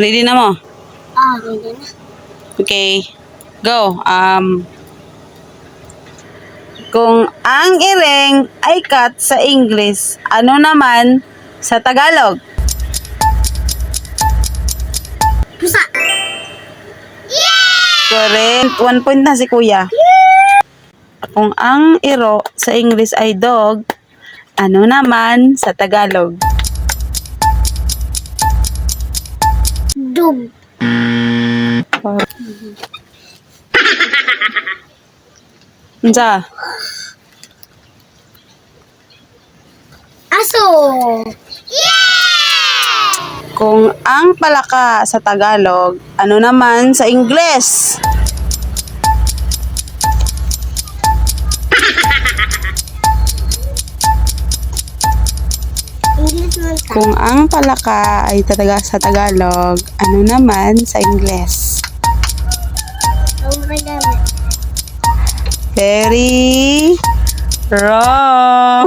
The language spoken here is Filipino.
Ready na mo? Ready na. Okay. Go. Kung ang iring ay cat sa English, ano naman sa Tagalog? Pusa. Correct. 1 point na si kuya. Kung ang iro sa English ay dog, ano naman sa Tagalog? Dog. Unsa? Aso. Kung ang palaka sa Tagalog, ano naman sa Ingles? English man ka. Kung ang palaka ay sa Tagalog, ano naman sa Ingles? Gamit. Very wrong.